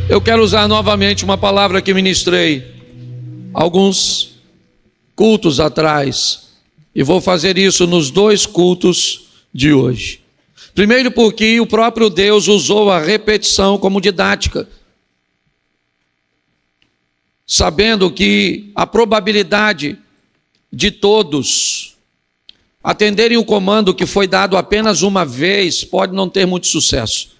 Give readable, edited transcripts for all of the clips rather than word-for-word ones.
Eu quero usar novamente uma palavra que ministrei alguns cultos atrás, e vou fazer isso nos 2 cultos de hoje. Primeiro, porque o próprio Deus usou a repetição como didática, sabendo que a probabilidade de todos atenderem o comando que foi dado apenas uma vez pode não ter muito sucesso.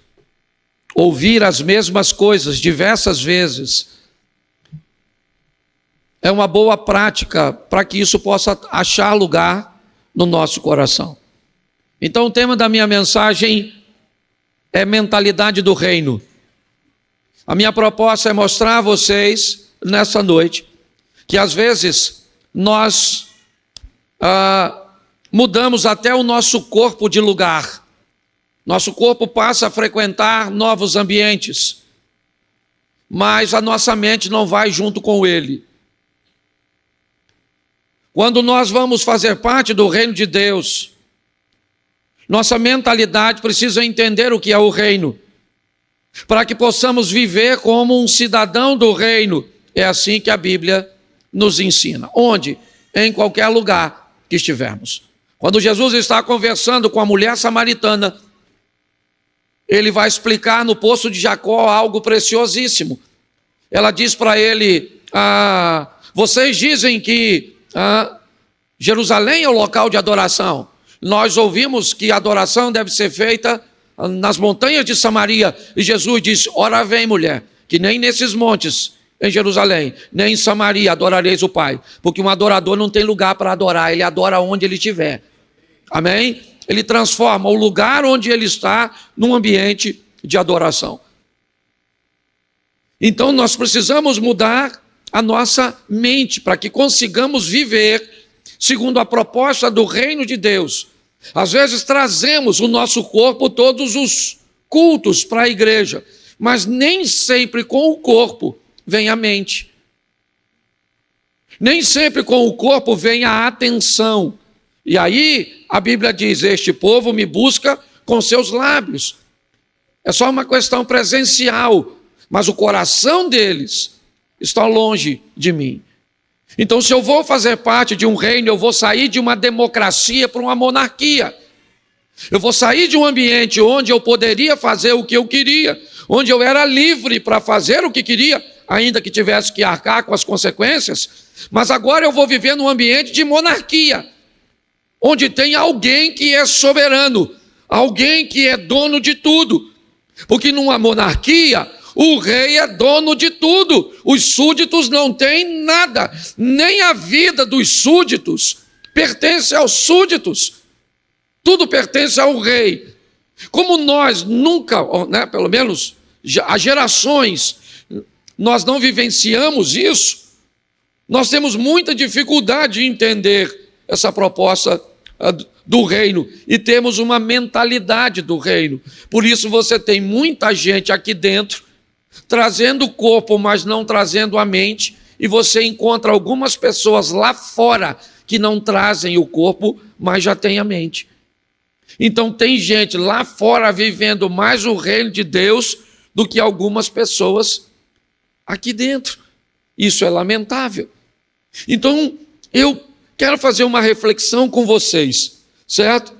Ouvir as mesmas coisas diversas vezes é uma boa prática para que isso possa achar lugar no nosso coração. Então, o tema da minha mensagem é mentalidade do reino. A minha proposta é mostrar a vocês, nessa noite, que às vezes nós mudamos até o nosso corpo de lugar. Nosso corpo passa a frequentar novos ambientes, mas a nossa mente não vai junto com ele. Quando nós vamos fazer parte do reino de Deus, nossa mentalidade precisa entender o que é o reino, para que possamos viver como um cidadão do reino. É assim que a Bíblia nos ensina. Onde? Em qualquer lugar que estivermos. Quando Jesus está conversando com a mulher samaritana, ele vai explicar no poço de Jacó algo preciosíssimo. Ela diz para ele, vocês dizem que Jerusalém é o local de adoração. Nós ouvimos que a adoração deve ser feita nas montanhas de Samaria. E Jesus disse, ora vem mulher, que nem nesses montes em Jerusalém, nem em Samaria adorareis o Pai. Porque um adorador não tem lugar para adorar, ele adora onde ele estiver. Amém? Ele transforma o lugar onde ele está num ambiente de adoração. Então nós precisamos mudar a nossa mente para que consigamos viver segundo a proposta do reino de Deus. Às vezes trazemos o nosso corpo todos os cultos para a igreja, mas nem sempre com o corpo vem a mente. Nem sempre com o corpo vem a atenção. E aí a Bíblia diz, este povo me busca com seus lábios. É só uma questão presencial, mas o coração deles está longe de mim. Então, se eu vou fazer parte de um reino, eu vou sair de uma democracia para uma monarquia. Eu vou sair de um ambiente onde eu poderia fazer o que eu queria, onde eu era livre para fazer o que queria, ainda que tivesse que arcar com as consequências, mas agora eu vou viver num ambiente de monarquia, onde tem alguém que é soberano, alguém que é dono de tudo, porque numa monarquia, o rei é dono de tudo, os súditos não têm nada, nem a vida dos súditos pertence aos súditos, tudo pertence ao rei. Como nós nunca, pelo menos há gerações, nós não vivenciamos isso, nós temos muita dificuldade de entender essa proposta do reino e temos uma mentalidade do reino. Por isso você tem muita gente aqui dentro trazendo o corpo, mas não trazendo a mente, e você encontra algumas pessoas lá fora que não trazem o corpo, mas já têm a mente. Então tem gente lá fora vivendo mais o reino de Deus do que algumas pessoas aqui dentro. Isso é lamentável. Então eu quero fazer uma reflexão com vocês, certo?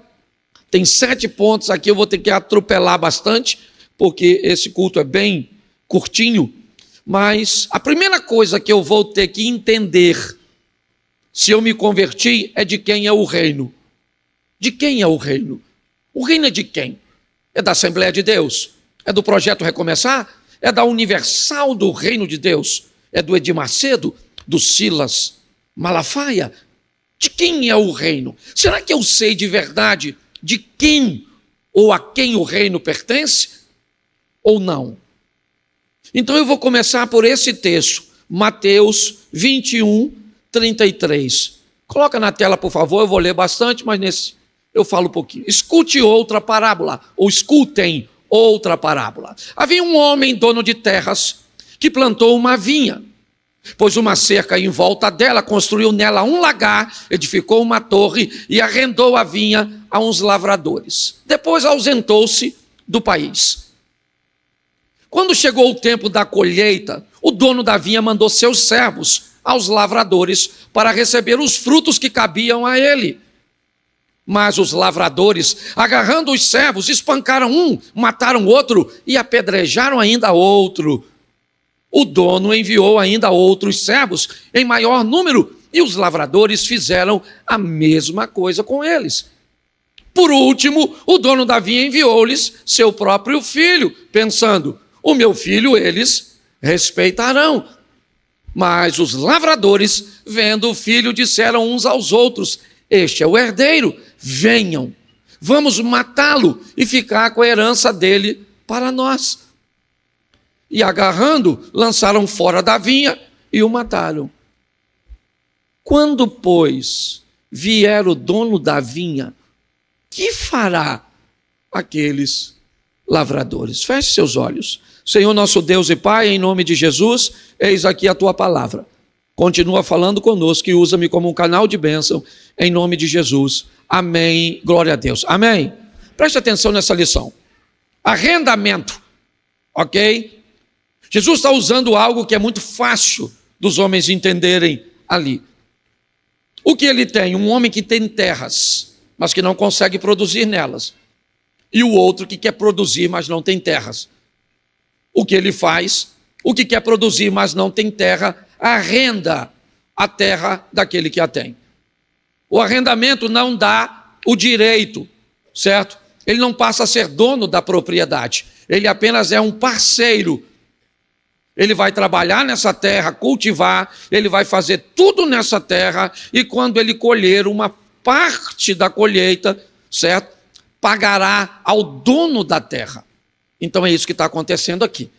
Tem 7 pontos aqui, eu vou ter que atropelar bastante, porque esse culto é bem curtinho, mas a primeira coisa que eu vou ter que entender, se eu me converti, é de quem é o reino. De quem é o reino? O reino é de quem? É da Assembleia de Deus? É do Projeto Recomeçar? É da Universal do Reino de Deus? É do Edir Macedo? Do Silas Malafaia? De quem é o reino? Será que eu sei de verdade de quem ou a quem o reino pertence? Ou não? Então eu vou começar por esse texto, Mateus 21, 33. Coloca na tela, por favor, eu vou ler bastante, mas nesse eu falo um pouquinho. Escute outra parábola, ou escutem outra parábola. Havia um homem dono de terras que plantou uma vinha, pôs uma cerca em volta dela, construiu nela um lagar, edificou uma torre e arrendou a vinha a uns lavradores. Depois ausentou-se do país. Quando chegou o tempo da colheita, o dono da vinha mandou seus servos aos lavradores para receber os frutos que cabiam a ele. Mas os lavradores, agarrando os servos, espancaram um, mataram outro e apedrejaram ainda outro. O dono enviou ainda outros servos em maior número e os lavradores fizeram a mesma coisa com eles. Por último, o dono da vinha enviou-lhes seu próprio filho, pensando: o meu filho eles respeitarão. Mas os lavradores, vendo o filho, disseram uns aos outros: este é o herdeiro, venham, vamos matá-lo e ficar com a herança dele para nós. E agarrando, lançaram fora da vinha e o mataram. Quando, pois, vier o dono da vinha, que fará aqueles lavradores? Feche seus olhos. Senhor nosso Deus e Pai, em nome de Jesus, eis aqui a tua palavra. Continua falando conosco e usa-me como um canal de bênção, em nome de Jesus. Amém. Glória a Deus. Amém. Preste atenção nessa lição. Arrendamento. Ok? Jesus está usando algo que é muito fácil dos homens entenderem ali. O que ele tem? Um homem que tem terras, mas que não consegue produzir nelas. E o outro que quer produzir, mas não tem terras. O que ele faz? O que quer produzir, mas não tem terra, arrenda a terra daquele que a tem. O arrendamento não dá o direito, certo? Ele não passa a ser dono da propriedade. Ele apenas é um parceiro. Ele vai trabalhar nessa terra, cultivar, ele vai fazer tudo nessa terra, e quando ele colher uma parte da colheita, certo? Pagará ao dono da terra. Então é isso que está acontecendo aqui.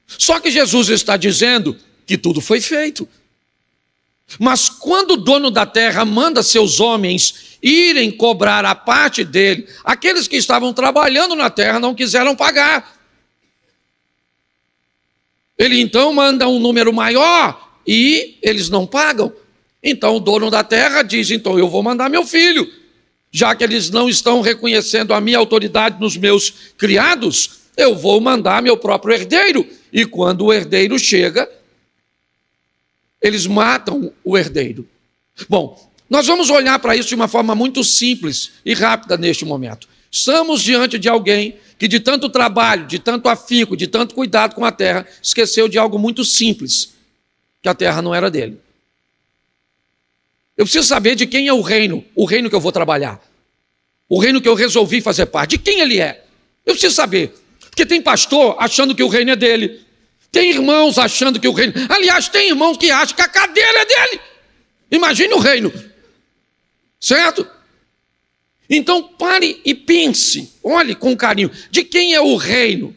Só que Jesus está dizendo que tudo foi feito. Mas quando o dono da terra manda seus homens irem cobrar a parte dele, aqueles que estavam trabalhando na terra não quiseram pagar. Ele então manda um número maior e eles não pagam. Então o dono da terra diz: então eu vou mandar meu filho, já que eles não estão reconhecendo a minha autoridade nos meus criados, eu vou mandar meu próprio herdeiro. E quando o herdeiro chega, eles matam o herdeiro. Bom, nós vamos olhar para isso de uma forma muito simples e rápida neste momento. Estamos diante de alguém que de tanto trabalho, de tanto afinco, de tanto cuidado com a terra, esqueceu de algo muito simples, que a terra não era dele. Eu preciso saber de quem é o reino que eu vou trabalhar, o reino que eu resolvi fazer parte, de quem ele é. Eu preciso saber, porque tem pastor achando que o reino é dele, tem irmãos achando que o reino... Aliás, tem irmãos que acham que a cadeira é dele. Imagine o reino, certo? Então pare e pense, olhe com carinho, de quem é o reino?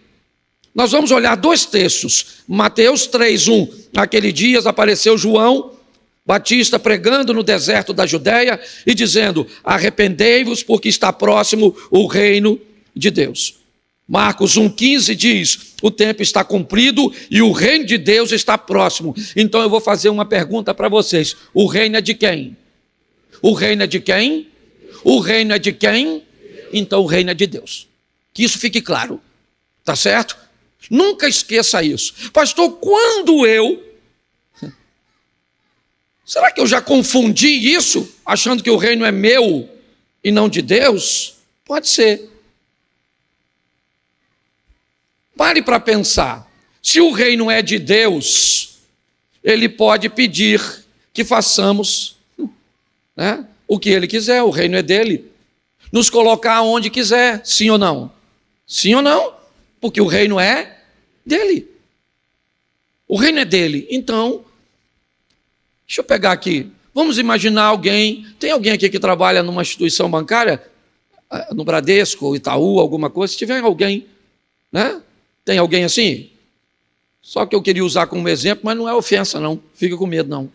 Nós vamos olhar dois textos, Mateus 3:1, naquele dia apareceu João Batista pregando no deserto da Judéia e dizendo: arrependei-vos porque está próximo o reino de Deus. Marcos 1,15 diz: o tempo está cumprido e o reino de Deus está próximo. Então eu vou fazer uma pergunta para vocês: o reino é de quem? O reino é de quem? O reino é de quem? Então o reino é de Deus. Que isso fique claro, tá certo? Nunca esqueça isso. Pastor, quando será que eu já confundi isso, achando que o reino é meu e não de Deus? Pode ser. Pare para pensar. Se o reino é de Deus, ele pode pedir que façamos, né, o que ele quiser, o reino é dele. Nos colocar onde quiser, sim ou não? Sim ou não? Porque o reino é dele. O reino é dele. Então, deixa eu pegar aqui. Vamos imaginar alguém, tem alguém aqui que trabalha numa instituição bancária, no Bradesco, Itaú, alguma coisa? Se tiver alguém, né? Tem alguém assim? Só que eu queria usar como exemplo, mas não é ofensa não, fica com medo não.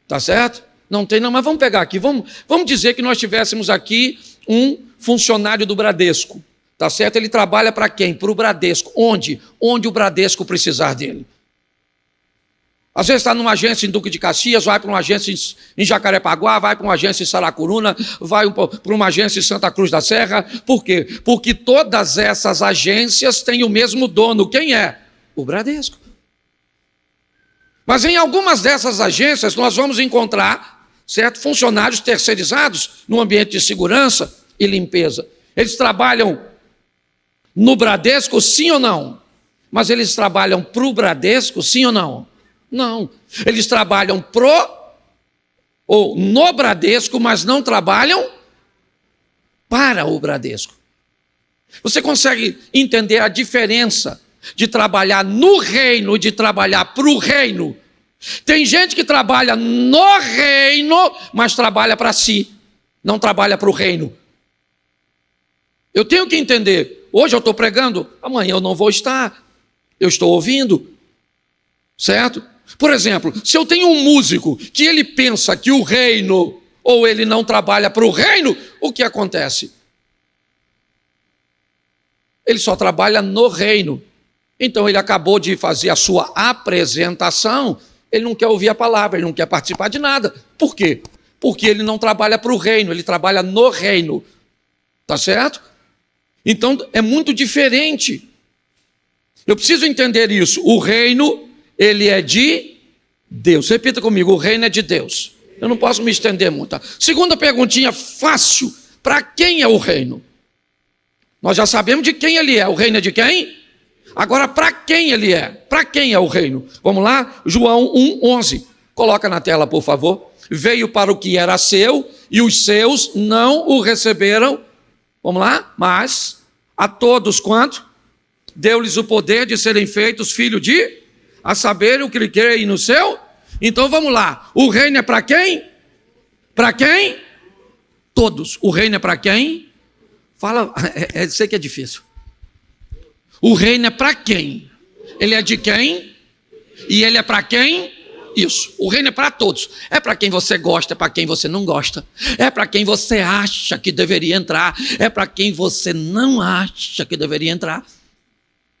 Tá certo? Não tem não, mas vamos pegar aqui, vamos dizer que nós tivéssemos aqui um funcionário do Bradesco, tá certo? Ele trabalha para quem? Para o Bradesco. Onde? Onde o Bradesco precisar dele. Às vezes está numa agência em Duque de Caxias, vai para uma agência em Jacarepaguá, vai para uma agência em Saracuruna, vai para uma agência em Santa Cruz da Serra. Por quê? Porque todas essas agências têm o mesmo dono. Quem é? o Bradesco. Mas em algumas dessas agências nós vamos encontrar, certo, funcionários terceirizados no ambiente de segurança e limpeza. Eles trabalham no Bradesco, sim ou não? Mas eles trabalham para o Bradesco, sim ou não? Não. Eles trabalham ou no Bradesco, mas não trabalham para o Bradesco. Você consegue entender a diferença de trabalhar no reino e de trabalhar para o reino? Tem gente que trabalha no reino, mas trabalha para si, não trabalha para o reino. Eu tenho que entender, hoje eu estou pregando, amanhã eu não vou estar, eu estou ouvindo, certo? Por exemplo, se eu tenho um músico que ele pensa que o reino, ou ele não trabalha para o reino, o que acontece? Ele só trabalha no reino. Então ele acabou de fazer a sua apresentação, ele não quer ouvir a palavra, ele não quer participar de nada. Por quê? Porque ele não trabalha para o reino, ele trabalha no reino. Tá certo? Então é muito diferente. Eu preciso entender isso. O reino, ele é de Deus. Repita comigo, o reino é de Deus. Eu não posso me estender muito. Tá? Segunda perguntinha fácil. Para quem é o reino? Nós já sabemos de quem ele é. O reino é de quem? Agora, para quem ele é? Para quem é o reino? Vamos lá? João 1,11. Coloca na tela, por favor. Veio para o que era seu, e os seus não o receberam. Vamos lá? Mas a todos quanto? Deu-lhes o poder de serem feitos filhos de? A saber o que lhe creem no seu? Então vamos lá. O reino é para quem? Para quem? Todos. O reino é para quem? Fala, sei que é difícil. O reino é para quem? Ele é de quem? E ele é para quem? Isso. O reino é para todos. É para quem você gosta, é para quem você não gosta. É para quem você acha que deveria entrar. É para quem você não acha que deveria entrar.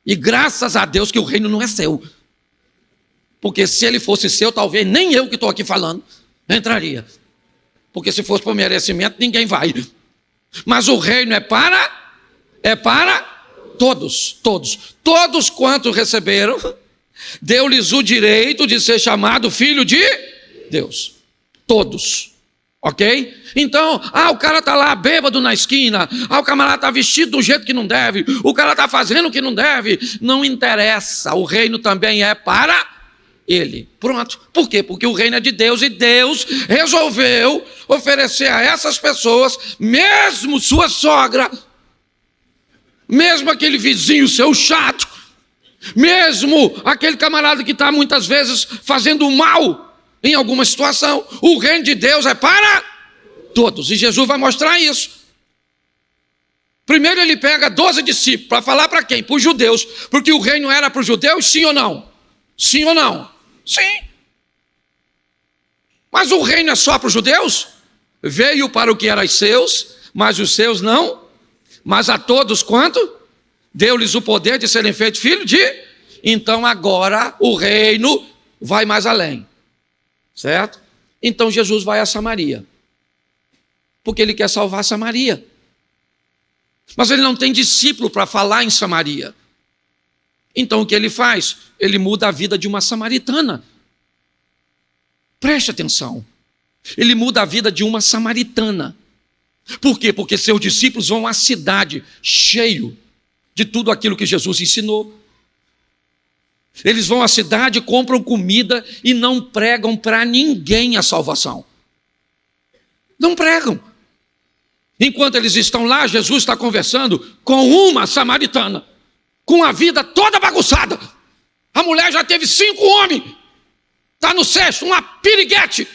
E graças a Deus que o reino não é seu. Porque se ele fosse seu, talvez nem eu que estou aqui falando entraria. Porque se fosse por merecimento, ninguém vai. Mas o reino é para todos, todos. Todos quantos receberam, deu-lhes o direito de ser chamado filho de Deus. Todos. Ok? Então, o cara está lá bêbado na esquina, o camarada está vestido do jeito que não deve, o cara está fazendo o que não deve, não interessa, o reino também é para ele. Pronto. Por quê? Porque o reino é de Deus e Deus resolveu oferecer a essas pessoas, mesmo sua sogra, mesmo aquele vizinho seu chato, mesmo aquele camarada que está muitas vezes fazendo mal em alguma situação, o reino de Deus é para todos. E Jesus vai mostrar isso. Primeiro ele pega 12 discípulos para falar para quem? Para os judeus. Porque o reino era para os judeus, sim ou não? Sim ou não? Sim. Mas o reino é só para os judeus? Veio para o que era seus, mas os seus não. Mas a todos quanto? Deu-lhes o poder de serem feitos filhos de? Então agora o reino vai mais além. Certo? Então Jesus vai a Samaria. Porque ele quer salvar Samaria. Mas ele não tem discípulo para falar em Samaria. Então o que ele faz? Ele muda a vida de uma samaritana. Preste atenção. Ele muda a vida de uma samaritana. Por quê? Porque seus discípulos vão à cidade cheio de tudo aquilo que Jesus ensinou. Eles vão à cidade, compram comida e não pregam para ninguém a salvação. Não pregam. Enquanto eles estão lá, Jesus está conversando com uma samaritana, com a vida toda bagunçada. A mulher já teve 5 homens. Está no 6º, uma piriguete,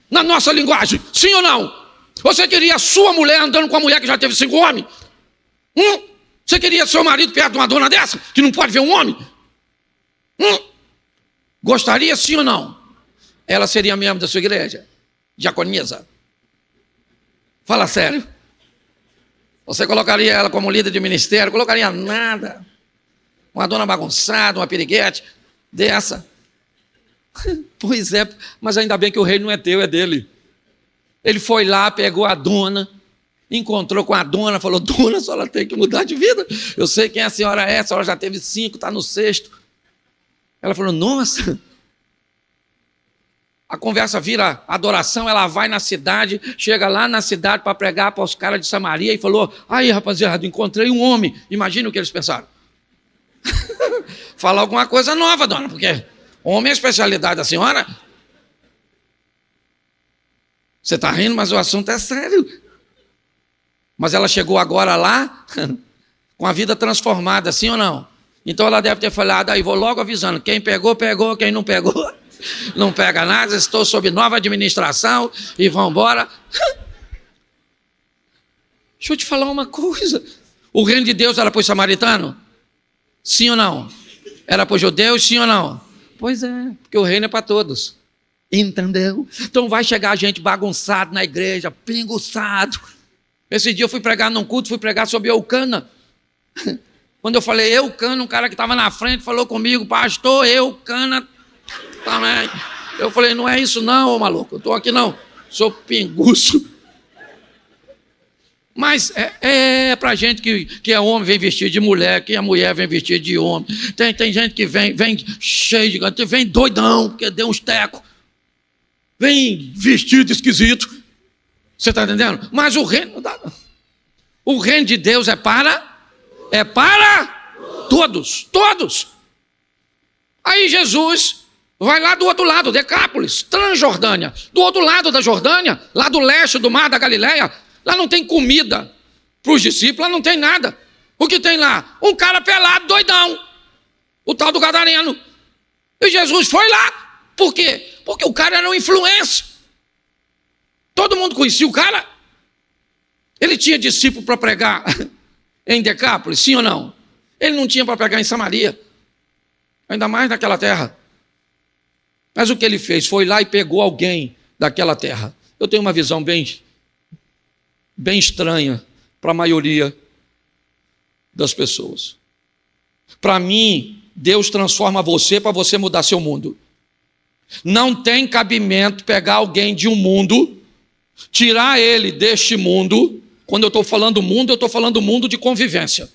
na nossa linguagem. Sim ou não? Você queria a sua mulher andando com a mulher que já teve 5 homens? Você queria seu marido perto de uma dona dessa, que não pode ver um homem? Gostaria, sim ou não? Ela seria membro da sua igreja? Diaconisa? Fala sério. Você colocaria ela como líder de ministério? Colocaria nada. Uma dona bagunçada, uma piriguete dessa. Pois é, mas ainda bem que o reino não é teu, é dele. Ele foi lá, pegou a dona, encontrou com a dona, falou: dona, a senhora tem que mudar de vida. Eu sei quem a senhora já teve 5, está no 6º. Ela falou, nossa. A conversa vira adoração, ela vai na cidade, chega lá na cidade para pregar para os caras de Samaria e falou, aí rapaziada, encontrei um homem. Imagina o que eles pensaram. Fala alguma coisa nova, dona, porque homem é a especialidade da senhora. Você está rindo, mas o assunto é sério. Mas ela chegou agora lá com a vida transformada, sim ou não? Então ela deve ter falado, aí vou logo avisando, quem pegou, pegou, quem não pegou, não pega nada, estou sob nova administração e vão embora. Deixa eu te falar uma coisa. O reino de Deus era para os samaritanos? Sim ou não? Era para os judeus, sim ou não? Pois é, porque o reino é para todos. Entendeu? Então vai chegar gente bagunçada na igreja, pinguçado. Esse dia eu fui pregar num culto, fui pregar sobre Eucana. Quando eu falei Eucana, um cara que estava na frente falou comigo, pastor, Eucana também. Eu falei, não é isso não, ô maluco, eu estou aqui não, sou pinguço. Mas é para gente que é homem, vem vestido de mulher, que é mulher, vem vestido de homem. Tem gente que vem cheio de... Vem doidão, porque deu uns tecos. Vem vestido esquisito. Você está entendendo? Mas o reino de Deus é para todos, todos. Aí Jesus vai lá do outro lado, Decápolis, Transjordânia. Do outro lado da Jordânia, lá do leste do mar da Galileia, lá não tem comida para os discípulos, lá não tem nada. O que tem lá? Um cara pelado, doidão. O tal do gadareno. E Jesus foi lá. Por quê? Porque o cara era um influencer. Todo mundo conhecia o cara. Ele tinha discípulo para pregar em Decápolis, sim ou não? Ele não tinha para pregar em Samaria. Ainda mais naquela terra. Mas o que ele fez? Foi lá e pegou alguém daquela terra. Eu tenho uma visão bem estranha para a maioria das pessoas. Para mim, Deus transforma você para você mudar seu mundo. Não tem cabimento pegar alguém de um mundo, tirar ele deste mundo. Quando eu estou falando mundo, eu estou falando mundo de convivência.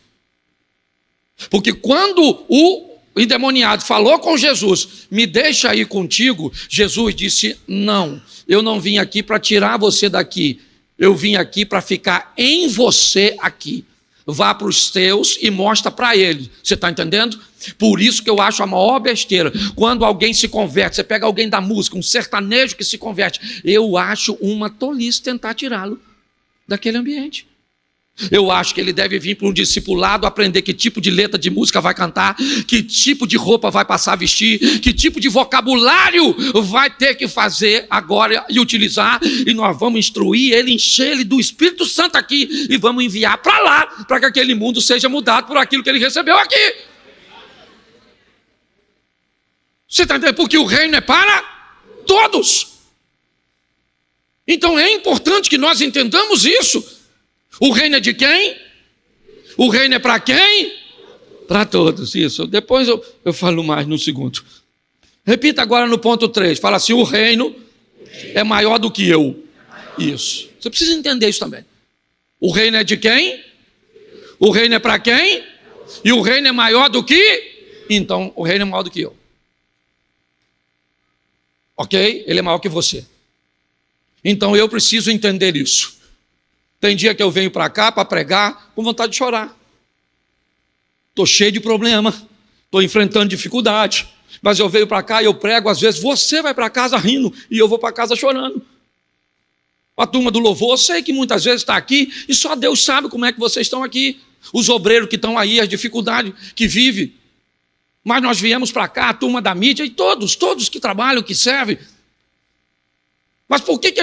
Porque quando o endemoniado falou com Jesus, me deixa ir contigo, Jesus disse, não, eu não vim aqui para tirar você daqui, eu vim aqui para ficar em você aqui. Vá para os teus e mostra para ele. Você está entendendo? Por isso que eu acho a maior besteira. Quando alguém se converte, você pega alguém da música, um sertanejo que se converte, eu acho uma tolice tentar tirá-lo daquele ambiente. Eu acho que ele deve vir para um discipulado, aprender que tipo de letra de música vai cantar, que tipo de roupa vai passar a vestir, que tipo de vocabulário vai ter que fazer agora e utilizar, e nós vamos instruir ele, encher ele do Espírito Santo aqui, e vamos enviar para lá, para que aquele mundo seja mudado por aquilo que ele recebeu aqui. Você está entendendo? Porque o reino é para todos. Então é importante que nós entendamos isso. O reino é de quem? O reino é para quem? Para todos, isso. Depois eu falo mais no segundo. Repita agora no ponto 3. Fala assim, o reino é maior do que eu. Isso. Você precisa entender isso também. O reino é de quem? O reino é para quem? E o reino é maior do que? Então, o reino é maior do que eu. Ok? Ele é maior que você. Então, eu preciso entender isso. Tem dia que eu venho para cá para pregar com vontade de chorar. Estou cheio de problema, estou enfrentando dificuldade, mas eu venho para cá e eu prego, às vezes você vai para casa rindo e eu vou para casa chorando. A turma do louvor, eu sei que muitas vezes está aqui e só Deus sabe como é que vocês estão aqui. Os obreiros que estão aí, as dificuldades que vivem. Mas nós viemos para cá, a turma da mídia e todos que trabalham, que servem. Mas por que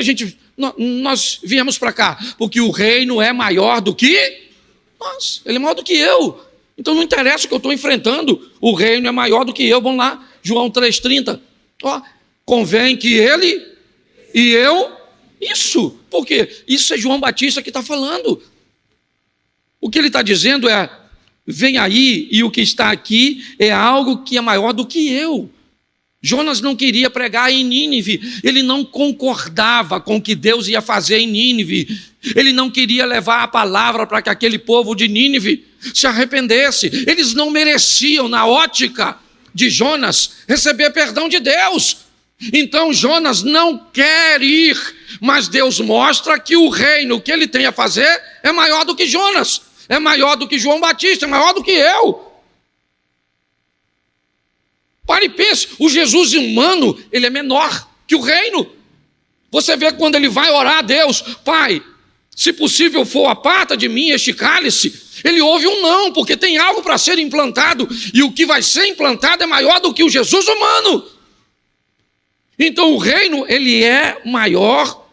nós viemos para cá? Porque o reino é maior do que nós. Ele é maior do que eu. Então não interessa o que eu estou enfrentando. O reino é maior do que eu. Vamos lá, João 3,30. Convém que ele e eu... Isso. Por quê? Isso é João Batista que está falando. O que ele está dizendo é, vem aí e o que está aqui é algo que é maior do que eu. Jonas não queria pregar em Nínive, ele não concordava com o que Deus ia fazer em Nínive, ele não queria levar a palavra para que aquele povo de Nínive se arrependesse, eles não mereciam, na ótica de Jonas receber perdão de Deus. Então Jonas não quer ir, mas Deus mostra que o reino que ele tem a fazer é maior do que Jonas, é maior do que João Batista, é maior do que eu. Pare e pense, o Jesus humano, ele é menor que o reino. Você vê quando ele vai orar a Deus: Pai, se possível for, aparta de mim este cálice. Ele ouve um não, porque tem algo para ser implantado, e o que vai ser implantado é maior do que o Jesus humano. Então o reino, ele é maior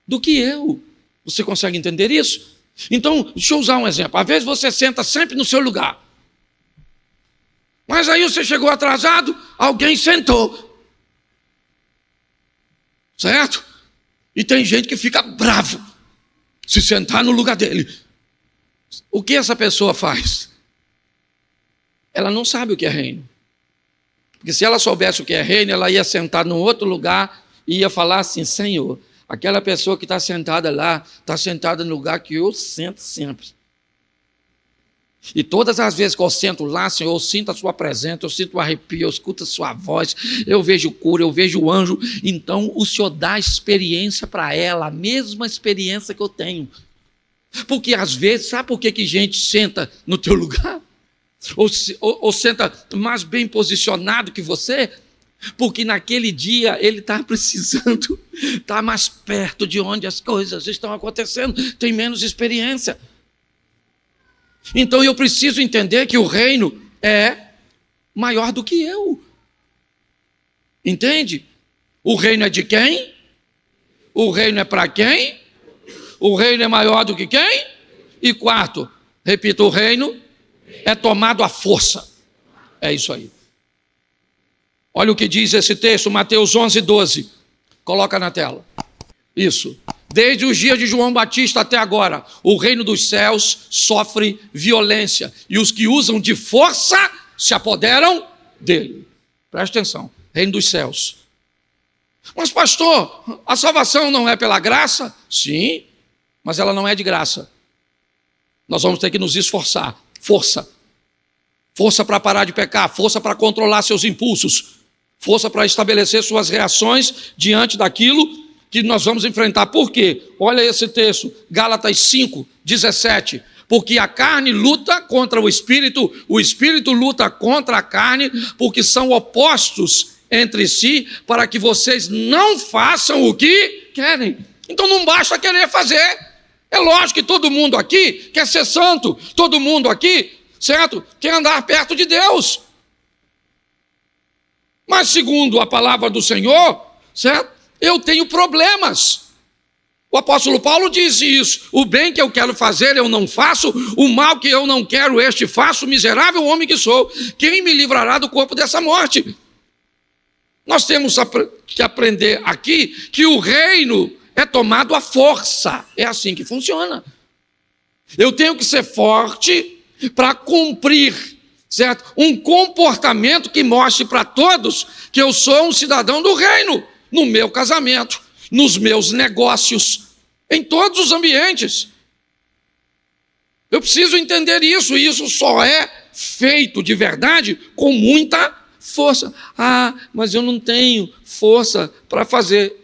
do que eu. Você consegue entender isso? Então, deixa eu usar um exemplo. Às vezes você senta sempre no seu lugar, mas aí você chegou atrasado, alguém sentou, certo? E tem gente que fica bravo se sentar no lugar dele. O que essa pessoa faz? Ela não sabe o que é reino. Porque se ela soubesse o que é reino, ela ia sentar num outro lugar e ia falar assim: Senhor, aquela pessoa que está sentada lá, está sentada no lugar que eu sento sempre. E todas as vezes que eu sento lá, Senhor, eu sinto a sua presença, eu sinto o arrepio, eu escuto a sua voz, eu vejo cura, eu vejo o anjo. Então o Senhor dá experiência para ela, a mesma experiência que eu tenho. Porque às vezes, sabe por que gente senta no teu lugar? Ou senta mais bem posicionado que você? Porque naquele dia ele está precisando estar mais perto de onde as coisas estão acontecendo, tem menos experiência. Então eu preciso entender que o reino é maior do que eu. Entende? O reino é de quem? O reino é para quem? O reino é maior do que quem? E quarto, repita, o reino é tomado à força. É isso aí. Olha o que diz esse texto, Mateus 11:12. Coloca na tela. Isso. Desde os dias de João Batista até agora, o reino dos céus sofre violência, e os que usam de força se apoderam dele. Presta atenção, reino dos céus. Mas pastor, a salvação não é pela graça? Sim, mas ela não é de graça. Nós vamos ter que nos esforçar. Força. Força para parar de pecar, força para controlar seus impulsos, força para estabelecer suas reações diante daquilo que nós vamos enfrentar. Por quê? Olha esse texto, Gálatas 5:17. Porque a carne luta contra o espírito luta contra a carne, porque são opostos entre si, para que vocês não façam o que querem. Então não basta querer fazer. É lógico que todo mundo aqui quer ser santo, todo mundo aqui, certo, quer andar perto de Deus. Mas segundo a palavra do Senhor, certo, eu tenho problemas. O apóstolo Paulo diz isso: o bem que eu quero fazer eu não faço, o mal que eu não quero este faço, miserável homem que sou, quem me livrará do corpo dessa morte? Nós temos que aprender aqui que o reino é tomado à força. É assim que funciona. Eu tenho que ser forte para cumprir, certo, um comportamento que mostre para todos que eu sou um cidadão do reino, no meu casamento, nos meus negócios, em todos os ambientes. Eu preciso entender isso, e isso só é feito de verdade com muita força. Ah, mas eu não tenho força para fazer.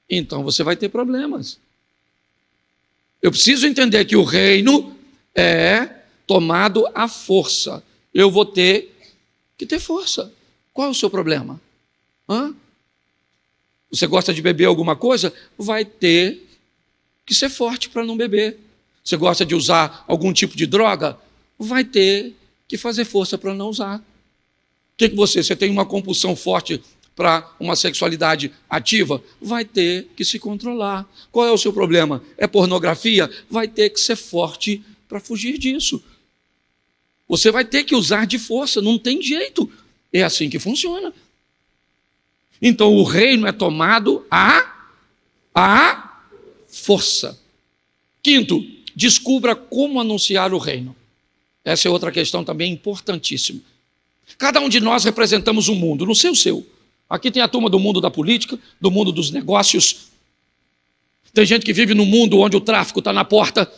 Então você vai ter problemas. Eu preciso entender que o reino é tomado à força. Eu vou ter que ter força. Qual é o seu problema? Você gosta de beber alguma coisa? Vai ter que ser forte para não beber. Você gosta de usar algum tipo de droga? Vai ter que fazer força para não usar. O que você tem uma compulsão forte para uma sexualidade ativa? Vai ter que se controlar. Qual é o seu problema? É pornografia? Vai ter que ser forte para fugir disso. Você vai ter que usar de força, não tem jeito. É assim que funciona. Então o reino é tomado à força. Quinto, descubra como anunciar o reino. Essa é outra questão também importantíssima. Cada um de nós representamos um mundo, não sei o seu. Aqui tem a turma do mundo da política, do mundo dos negócios. Tem gente que vive num mundo onde o tráfico está na porta.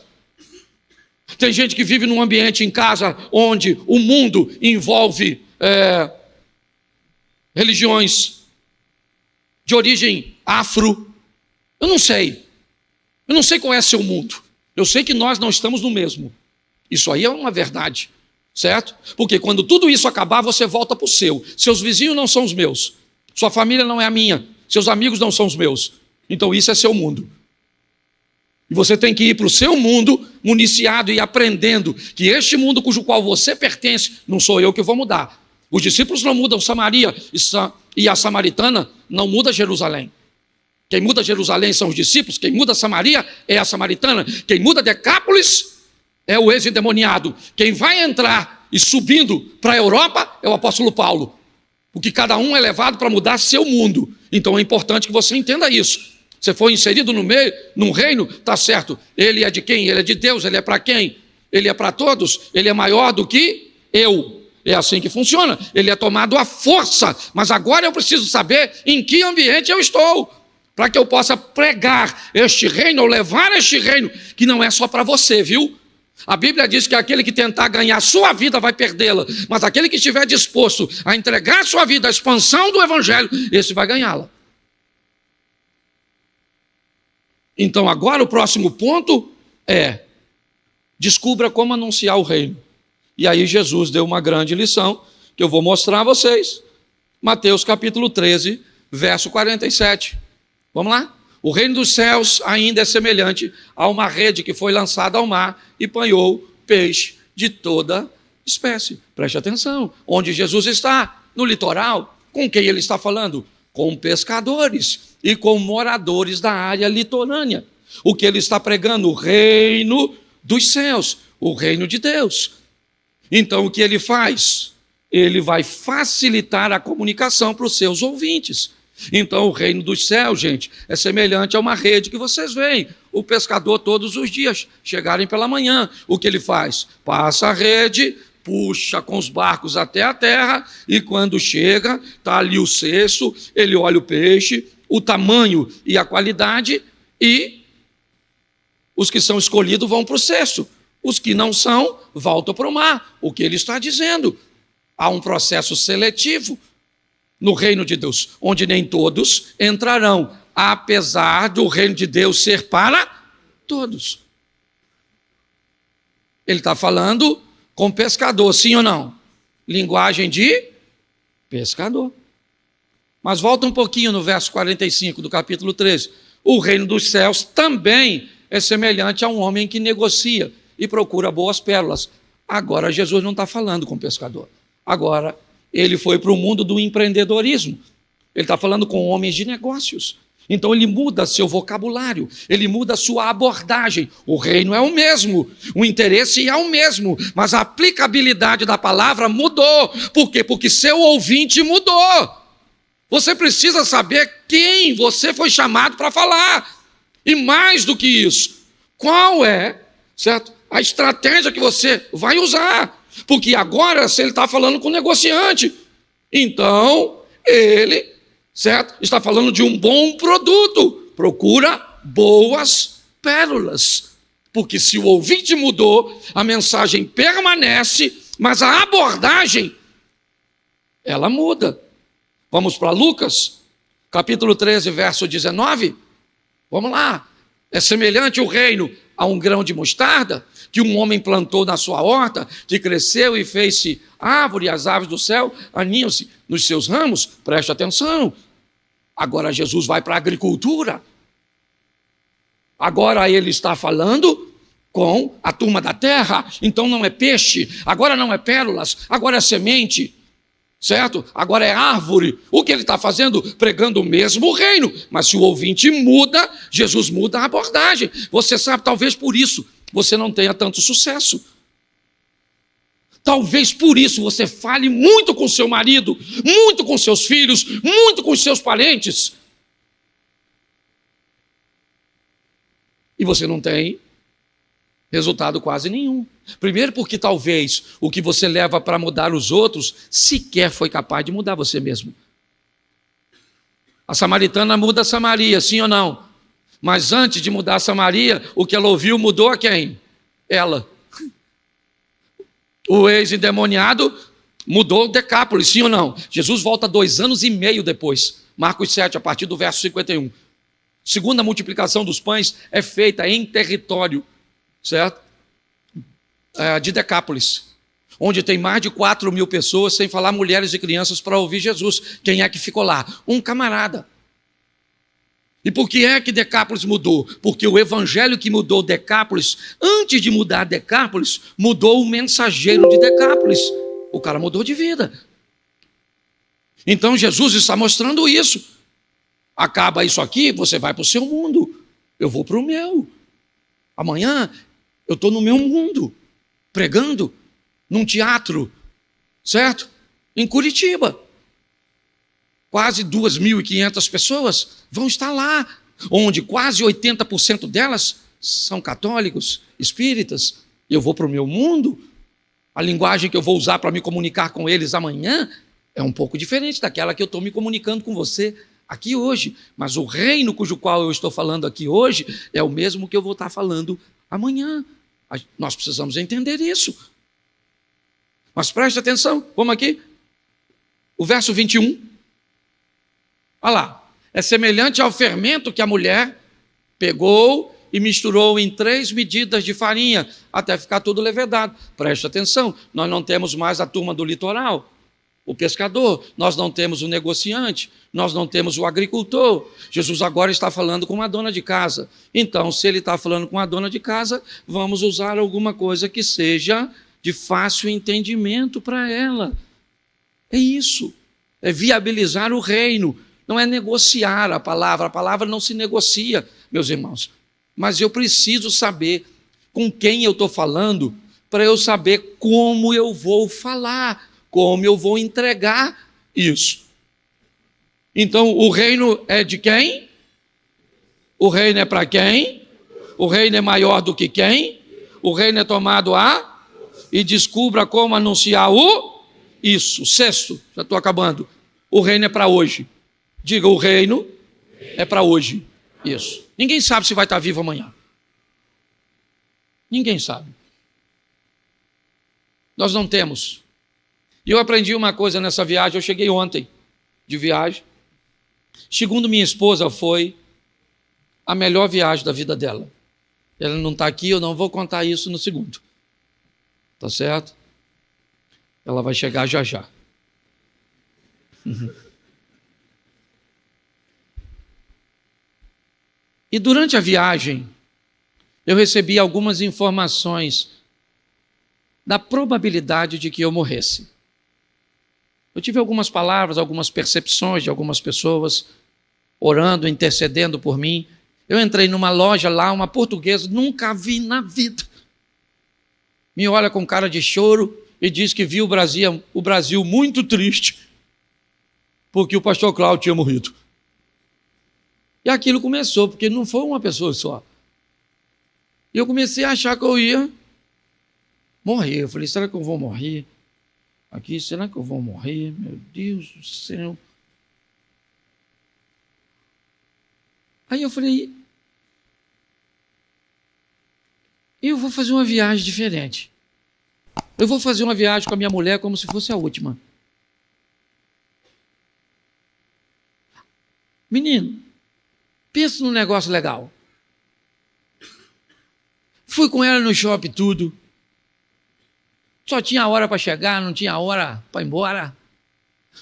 Tem gente que vive num ambiente em casa onde o mundo envolve religiões de origem afro. Eu não sei qual é seu mundo. Eu sei que nós não estamos no mesmo. Isso aí é uma verdade, certo? Porque quando tudo isso acabar, você volta para o seu. Seus vizinhos não são os meus. Sua família não é a minha. Seus amigos não são os meus. Então isso é seu mundo. E você tem que ir para o seu mundo, municiado e aprendendo que este mundo cujo qual você pertence, não sou eu que vou mudar. Os discípulos não mudam Samaria e a samaritana não muda Jerusalém. Quem muda Jerusalém são os discípulos, quem muda Samaria é a samaritana, quem muda Decápolis é o ex-endemoniado. Quem vai entrar e subindo para a Europa é o apóstolo Paulo. Porque cada um é levado para mudar seu mundo. Então é importante que você entenda isso. Você foi inserido no meio, num reino, está certo. Ele é de quem? Ele é de Deus. Ele é para quem? Ele é para todos. Ele é maior do que eu. É assim que funciona. Ele é tomado à força. Mas agora eu preciso saber em que ambiente eu estou, para que eu possa pregar este reino, ou levar este reino, que não é só para você, viu? A Bíblia diz que aquele que tentar ganhar sua vida vai perdê-la, mas aquele que estiver disposto a entregar sua vida à expansão do Evangelho, esse vai ganhá-la. Então agora o próximo ponto é: descubra como anunciar o reino. E aí Jesus deu uma grande lição, que eu vou mostrar a vocês. Mateus capítulo 13, verso 47. Vamos lá? O reino dos céus ainda é semelhante a uma rede que foi lançada ao mar e apanhou peixe de toda espécie. Preste atenção. Onde Jesus está? No litoral. Com quem ele está falando? Com pescadores e com moradores da área litorânea. O que ele está pregando? O reino dos céus, o reino de Deus. Então o que ele faz? Ele vai facilitar a comunicação para os seus ouvintes. Então o reino dos céus, gente, é semelhante a uma rede que vocês veem o pescador todos os dias chegarem pela manhã. O que ele faz? Passa a rede, puxa com os barcos até a terra, e quando chega, está ali o cesto, ele olha o peixe, o tamanho e a qualidade, e os que são escolhidos vão para o cesto. Os que não são, voltam para o mar. O que ele está dizendo? Há um processo seletivo no reino de Deus, onde nem todos entrarão, apesar do reino de Deus ser para todos. Ele está falando com pescador, sim ou não? Linguagem de pescador. Mas volta um pouquinho no verso 45 do capítulo 13. O reino dos céus também é semelhante a um homem que negocia e procura boas pérolas. Agora Jesus não está falando com pescador. Agora ele foi para o mundo do empreendedorismo. Ele está falando com homens de negócios. Então ele muda seu vocabulário, ele muda sua abordagem. O reino é o mesmo, o interesse é o mesmo, mas a aplicabilidade da palavra mudou. Por quê? Porque seu ouvinte mudou. Você precisa saber quem você foi chamado para falar. E mais do que isso, qual é, certo, a estratégia que você vai usar. Porque agora, se ele está falando com o negociante, então ele, certo, está falando de um bom produto. Procura boas pérolas. Porque se o ouvinte mudou, a mensagem permanece, mas a abordagem, ela muda. Vamos para Lucas, capítulo 13, verso 19. Vamos lá. É semelhante o reino a um grão de mostarda, que um homem plantou na sua horta, que cresceu e fez-se árvore, e as aves do céu aninham-se nos seus ramos. Preste atenção. Agora Jesus vai para a agricultura. Agora ele está falando com a turma da terra. Então não é peixe, agora não é pérolas, agora é semente, certo? Agora é árvore. O que ele está fazendo? Pregando o mesmo reino. Mas se o ouvinte muda, Jesus muda a abordagem. Você sabe, talvez por isso você não tenha tanto sucesso. Talvez por isso você fale muito com seu marido, muito com seus filhos, muito com seus parentes. E você não tem resultado quase nenhum. Primeiro porque talvez o que você leva para mudar os outros sequer foi capaz de mudar você mesmo. A samaritana muda a Samaria, sim ou não? Mas antes de mudar a Samaria, o que ela ouviu mudou a quem? Ela. O ex-endemoniado mudou Decápolis, sim ou não? Jesus volta 2 anos e meio depois. Marcos 7, a partir do verso 51. Segunda multiplicação dos pães é feita em território, certo? De Decápolis, onde tem mais de 4.000 pessoas, sem falar mulheres e crianças, para ouvir Jesus. Quem é que ficou lá? Um camarada. E por que é que Decápolis mudou? Porque o evangelho que mudou Decápolis, antes de mudar Decápolis, mudou o mensageiro de Decápolis. O cara mudou de vida. Então Jesus está mostrando isso. Acaba isso aqui, você vai para o seu mundo. Eu vou para o meu. Amanhã eu estou no meu mundo, pregando num teatro, certo? Em Curitiba. Quase 2.500 pessoas vão estar lá, onde quase 80% delas são católicos, espíritas. Eu vou para o meu mundo. A linguagem que eu vou usar para me comunicar com eles amanhã é um pouco diferente daquela que eu estou me comunicando com você aqui hoje. Mas o reino cujo qual eu estou falando aqui hoje é o mesmo que eu vou estar falando amanhã. Nós precisamos entender isso. Mas preste atenção, vamos aqui. O verso 21. Olha lá. É semelhante ao fermento que a mulher pegou e misturou em 3 medidas de farinha, até ficar tudo levedado. Preste atenção, nós não temos mais a turma do litoral, o pescador, nós não temos o negociante, nós não temos o agricultor. Jesus agora está falando com uma dona de casa. Então, se ele está falando com a dona de casa, vamos usar alguma coisa que seja de fácil entendimento para ela. É isso, é viabilizar o reino, não é negociar a palavra não se negocia, meus irmãos. Mas eu preciso saber com quem eu estou falando, para eu saber como eu vou falar, como eu vou entregar isso. Então, o reino é de quem? O reino é para quem? O reino é maior do que quem? O reino é tomado a? E descubra como anunciar o? Isso. 6º, já estou acabando. O reino é para hoje. Diga, o reino é para hoje. Isso. Ninguém sabe se vai estar vivo amanhã. Ninguém sabe. Nós não temos. E eu aprendi uma coisa nessa viagem, eu cheguei ontem de viagem. Segundo minha esposa, foi a melhor viagem da vida dela. Ela não está aqui, eu não vou contar isso no segundo. Tá certo? Ela vai chegar já já. E durante a viagem, eu recebi algumas informações da probabilidade de que eu morresse. Eu tive algumas palavras, algumas percepções de algumas pessoas orando, intercedendo por mim. Eu entrei numa loja lá, uma portuguesa, nunca vi na vida. Me olha com cara de choro e diz que viu o Brasil muito triste, porque o pastor Cláudio tinha morrido. E aquilo começou, porque não foi uma pessoa só. E eu comecei a achar que eu ia morrer. Eu falei, será que eu vou morrer? Aqui, será que eu vou morrer? Meu Deus do céu. Aí eu falei, eu vou fazer uma viagem diferente. Eu vou fazer uma viagem com a minha mulher como se fosse a última. Menino, pensa num negócio legal. Fui com ela no shopping tudo. Só tinha hora para chegar, não tinha hora para ir embora.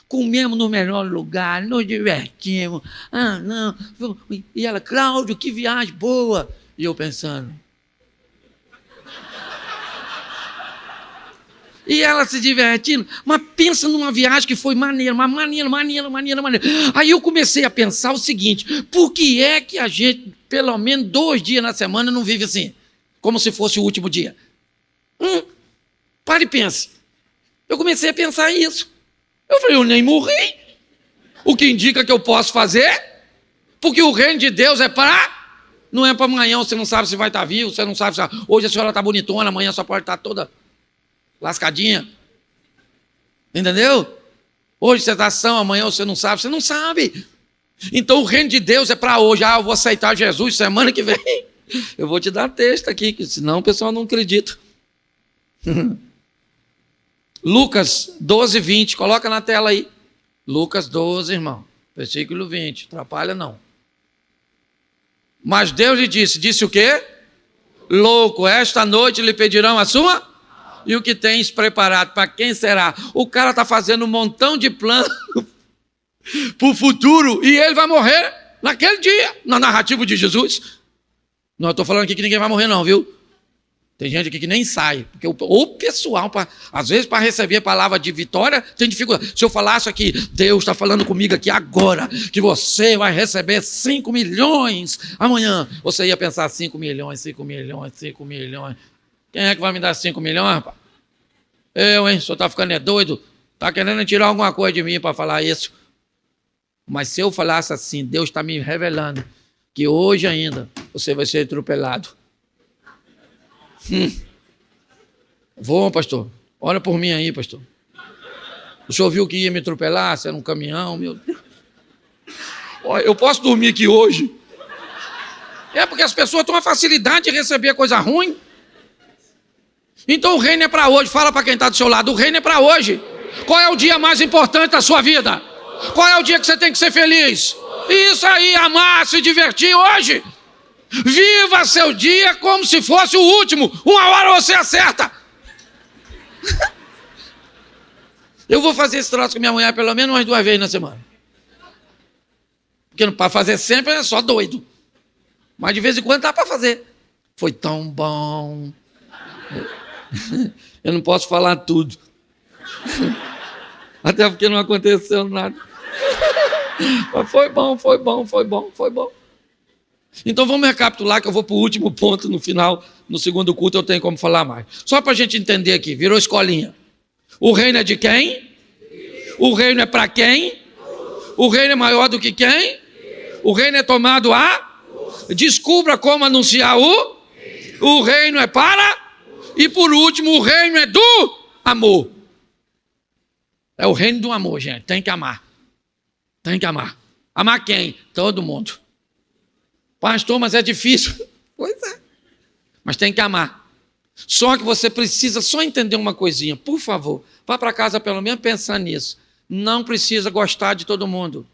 Comemos no melhor lugar, nos divertimos. Ah, não. E ela, Cláudio, que viagem boa. E eu pensando. E ela se divertindo. Mas pensa numa viagem que foi maneira. Aí eu comecei a pensar o seguinte: por que é que a gente, pelo menos 2 dias na semana, não vive assim? Como se fosse o último dia. Pare e pense. Eu comecei a pensar isso. Eu falei, eu nem morri. O que indica que eu posso fazer? Porque o reino de Deus é para... Não é para amanhã, você não sabe se vai estar vivo, você não sabe se... Hoje a senhora está bonitona, amanhã só pode estar toda lascadinha. Entendeu? Hoje você está são, amanhã você não sabe. Então o reino de Deus é para hoje. Eu vou aceitar Jesus semana que vem. Eu vou te dar texto aqui, que senão o pessoal não acredita. Lucas 12, 20. Coloca na tela aí. Lucas 12, irmão. Versículo 20. Atrapalha não. Mas Deus lhe disse o quê? Louco, esta noite lhe pedirão a sua? E o que tens preparado? Para quem será? O cara está fazendo um montão de plano para o futuro e ele vai morrer naquele dia, na narrativa de Jesus. Não estou falando aqui que ninguém vai morrer não, viu? Tem gente aqui que nem sai, porque o pessoal, às vezes para receber a palavra de vitória, tem dificuldade. Se eu falasse aqui, Deus está falando comigo aqui agora, que você vai receber 5 milhões amanhã, você ia pensar 5 milhões, 5 milhões, 5 milhões. Quem é que vai me dar 5 milhões, rapaz? Eu, hein? O senhor está ficando doido? Está querendo tirar alguma coisa de mim para falar isso? Mas se eu falasse assim, Deus está me revelando que hoje ainda você vai ser atropelado. Vou, pastor. Olha por mim aí, pastor. O senhor viu que ia me atropelar? Se era um caminhão, meu Deus. Olha, eu posso dormir aqui hoje? É porque as pessoas têm uma facilidade de receber coisa ruim. Então o reino é para hoje. Fala para quem está do seu lado, o reino é para hoje. Qual é o dia mais importante da sua vida? Qual é o dia que você tem que ser feliz? Isso aí, amar, se divertir hoje. Viva seu dia como se fosse o último. Uma hora você acerta. Eu vou fazer esse troço com minha mulher pelo menos umas 2 vezes na semana. Porque para fazer sempre é só doido. Mas de vez em quando dá para fazer. Foi tão bom. Eu não posso falar tudo. Até porque não aconteceu nada. Mas foi bom, foi bom, foi bom, foi bom. Então vamos recapitular que eu vou para o último ponto no final, no segundo culto eu tenho como falar mais. Só para a gente entender aqui, virou escolinha. O reino é de quem? O reino é para quem? O reino é maior do que quem? O reino é tomado a? Descubra como anunciar o reino é para? E por último, o reino é do amor. É o reino do amor, gente, tem que amar. Tem que amar. Amar quem? Todo mundo. Pastor, mas é difícil. Pois é. Mas tem que amar. Só que você precisa só entender uma coisinha. Por favor, vá para casa pelo menos pensar nisso. Não precisa gostar de todo mundo.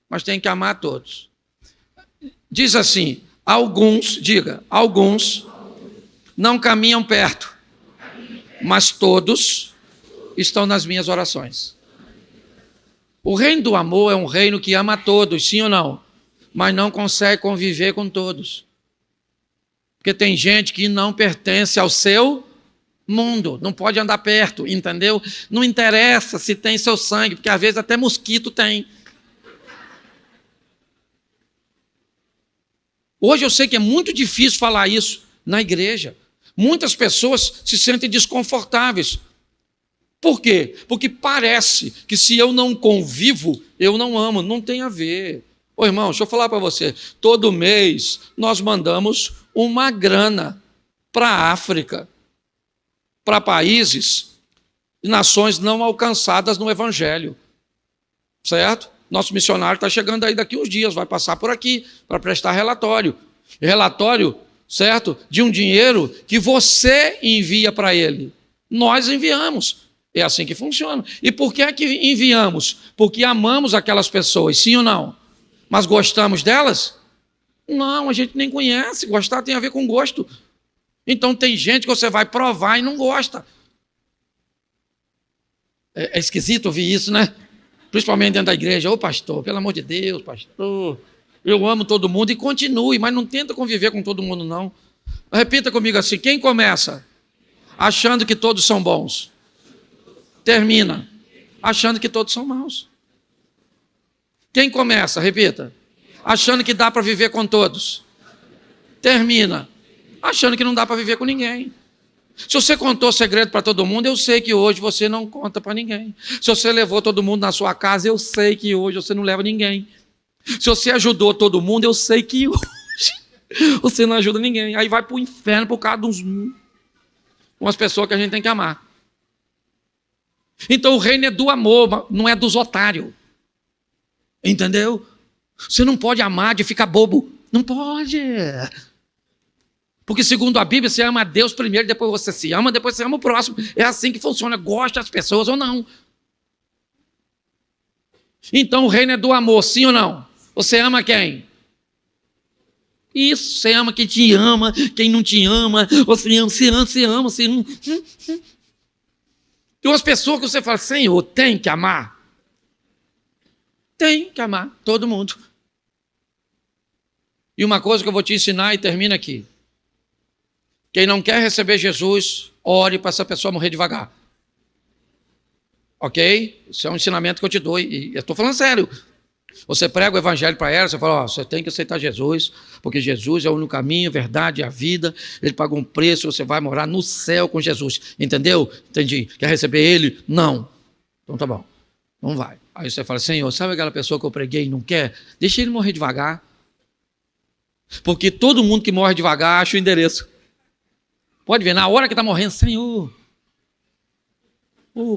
Mas tem que amar todos. Diz assim, alguns não caminham perto, mas todos estão nas minhas orações. O reino do amor é um reino que ama a todos, sim ou não? Mas não consegue conviver com todos. Porque tem gente que não pertence ao seu mundo, não pode andar perto, entendeu? Não interessa se tem seu sangue, porque às vezes até mosquito tem. Hoje eu sei que é muito difícil falar isso na igreja. Muitas pessoas se sentem desconfortáveis. Por quê? Porque parece que se eu não convivo, eu não amo. Não tem a ver. Ô irmão, deixa eu falar para você. Todo mês nós mandamos uma grana para a África, para países e nações não alcançadas no Evangelho. Certo? Nosso missionário está chegando aí daqui uns dias, vai passar por aqui para prestar relatório. Relatório, certo? De um dinheiro que você envia para ele. Nós enviamos. É assim que funciona. E por que é que enviamos? Porque amamos aquelas pessoas, sim ou não? Mas gostamos delas? Não, a gente nem conhece. Gostar tem a ver com gosto. Então tem gente que você vai provar e não gosta. É esquisito ouvir isso, né? Principalmente dentro da igreja. Ô pastor, pelo amor de Deus, pastor, eu amo todo mundo e continue, mas não tenta conviver com todo mundo não. Repita comigo assim, quem começa achando que todos são bons, termina achando que todos são maus. Quem começa, repita, achando que dá para viver com todos, termina achando que não dá para viver com ninguém. Se você contou segredo para todo mundo, eu sei que hoje você não conta para ninguém. Se você levou todo mundo na sua casa, eu sei que hoje você não leva ninguém. Se você ajudou todo mundo, eu sei que hoje você não ajuda ninguém. Aí vai para o inferno por causa de umas pessoas que a gente tem que amar. Então o reino é do amor, não é dos otários. Entendeu? Você não pode amar de ficar bobo. Não pode. Porque segundo a Bíblia, você ama a Deus primeiro, depois você se ama, depois você ama o próximo. É assim que funciona, gosta das pessoas ou não. Então o reino é do amor, sim ou não? Você ama quem? Isso, você ama quem te ama, quem não te ama, você ama. Tem umas pessoas que você fala, Senhor, tem que amar. Tem que amar, todo mundo. E uma coisa que eu vou te ensinar e termina aqui. Quem não quer receber Jesus, ore para essa pessoa morrer devagar. Ok? Isso é um ensinamento que eu te dou e eu estou falando sério. Você prega o evangelho para ela, você fala, você tem que aceitar Jesus, porque Jesus é o único caminho, a verdade e a vida. Ele pagou um preço, você vai morar no céu com Jesus. Entendeu? Entendi. Quer receber ele? Não. Então tá bom. Não vai. Aí você fala, Senhor, sabe aquela pessoa que eu preguei e não quer? Deixa ele morrer devagar. Porque todo mundo que morre devagar acha o endereço. Pode ver, na hora que está morrendo, Senhor,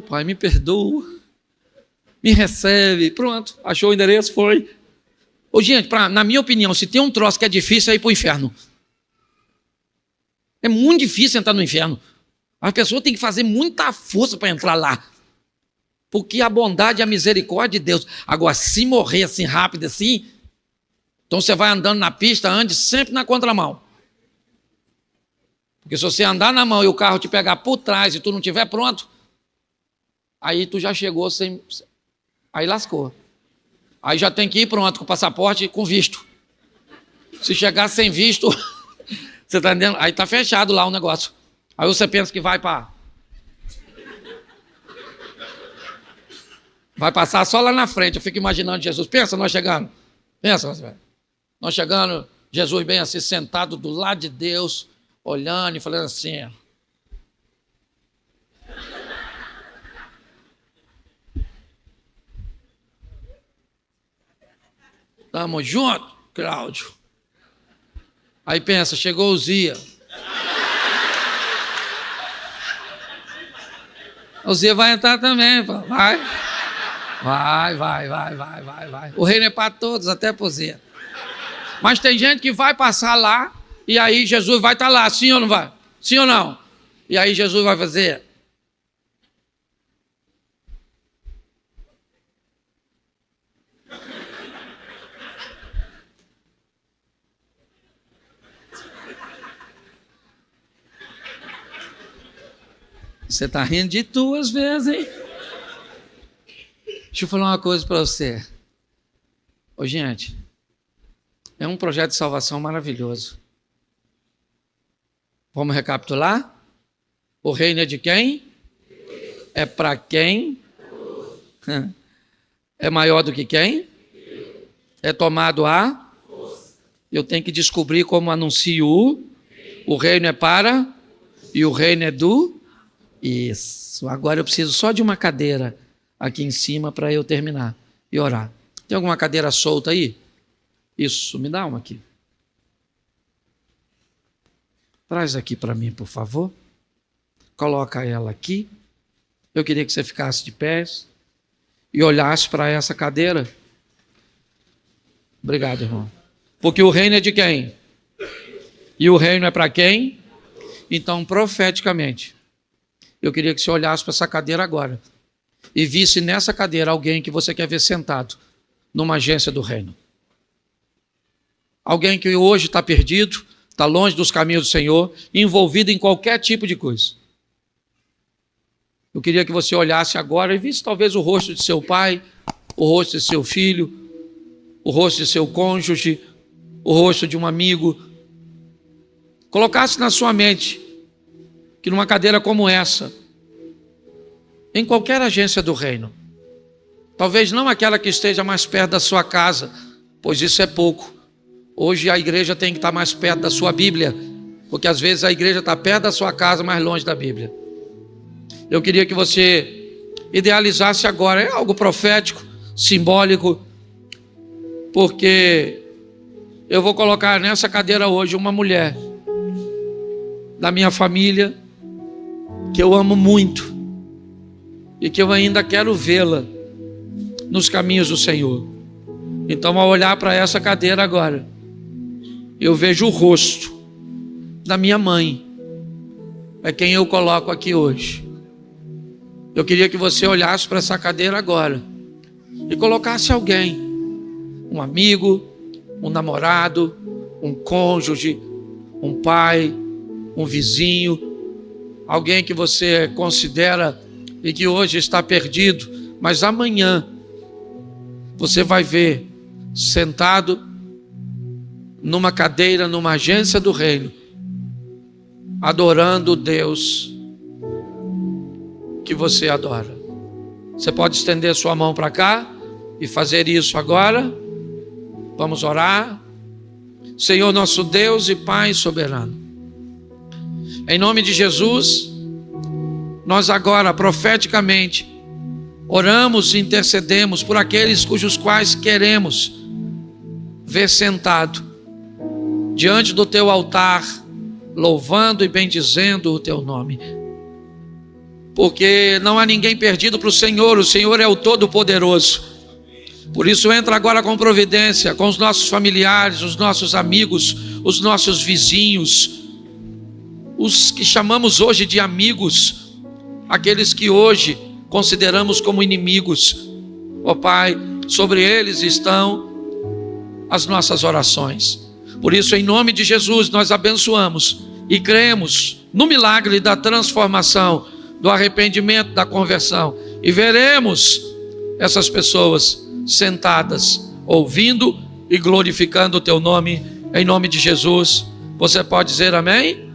Pai, me perdoa, me recebe, pronto, achou o endereço, foi. Gente, na minha opinião, se tem um troço que é difícil, é ir para o inferno. É muito difícil entrar no inferno. A pessoa tem que fazer muita força para entrar lá. Porque a bondade e a misericórdia de Deus. Agora, se morrer assim rápido assim, então você vai andando na pista, ande sempre na contramão. Porque se você andar na mão e o carro te pegar por trás e tu não estiver pronto, aí tu já chegou sem... Aí lascou. Aí já tem que ir pronto com o passaporte e com visto. Se chegar sem visto, você está entendendo? Aí está fechado lá o negócio. Aí você pensa que vai passar só lá na frente. Eu fico imaginando Jesus. Pensa nós chegando. Pensa nós chegando, Jesus bem assim, sentado do lado de Deus, olhando e falando assim. Tamo junto, Cláudio. Aí pensa, chegou o Zia. O Zia vai entrar também, vai. Vai. O reino é para todos, até para o Zia. Mas tem gente que vai passar lá e aí Jesus vai estar lá, sim ou não vai? Sim ou não? E aí Jesus vai fazer... Você está rindo de tu às vezes, hein? Deixa eu falar uma coisa para você. Gente, é um projeto de salvação maravilhoso. Vamos recapitular? O reino é de quem? É para quem? É maior do que quem? É tomado a? Eu tenho que descobrir como anuncio o reino é para e o reino é do? Isso. Agora eu preciso só de uma cadeira aqui em cima para eu terminar e orar. Tem alguma cadeira solta aí? Isso, me dá uma aqui. Traz aqui para mim, por favor. Coloca ela aqui. Eu queria que você ficasse de pés e olhasse para essa cadeira. Obrigado, irmão. Porque o reino é de quem? E o reino é para quem? Então, profeticamente, eu queria que você olhasse para essa cadeira agora e visse nessa cadeira alguém que você quer ver sentado numa agência do reino. Alguém que hoje está perdido, está longe dos caminhos do Senhor, envolvido em qualquer tipo de coisa. Eu queria que você olhasse agora e visse talvez o rosto de seu pai, o rosto de seu filho, o rosto de seu cônjuge, o rosto de um amigo. Colocasse na sua mente que numa cadeira como essa, em qualquer agência do reino, talvez não aquela que esteja mais perto da sua casa, pois isso é pouco. Hoje a igreja tem que estar mais perto da sua Bíblia, porque às vezes a igreja está perto da sua casa, mais longe da Bíblia. Eu queria que você idealizasse agora, é algo profético, simbólico, porque eu vou colocar nessa cadeira hoje uma mulher da minha família, que eu amo muito, e que eu ainda quero vê-la nos caminhos do Senhor. Então, ao olhar para essa cadeira agora, eu vejo o rosto da minha mãe. É quem eu coloco aqui hoje. Eu queria que você olhasse para essa cadeira agora e colocasse alguém, um amigo, um namorado, um cônjuge, um pai, um vizinho, alguém que você considera e que hoje está perdido, mas amanhã você vai ver sentado numa cadeira, numa agência do reino, adorando o Deus que você adora. Você pode estender sua mão para cá e fazer isso agora. Vamos orar. Senhor nosso Deus e Pai soberano, em nome de Jesus, nós agora profeticamente oramos e intercedemos por aqueles cujos quais queremos ver sentado diante do teu altar, louvando e bendizendo o teu nome. Porque não há ninguém perdido para o Senhor é o Todo-Poderoso. Por isso entra agora com providência, com os nossos familiares, os nossos amigos, os nossos vizinhos, os que chamamos hoje de amigos, aqueles que hoje consideramos como inimigos. Ó Pai, sobre eles estão as nossas orações. Por isso, em nome de Jesus, nós abençoamos e cremos no milagre da transformação, do arrependimento, da conversão, e veremos essas pessoas sentadas, ouvindo e glorificando o teu nome, em nome de Jesus. Você pode dizer amém?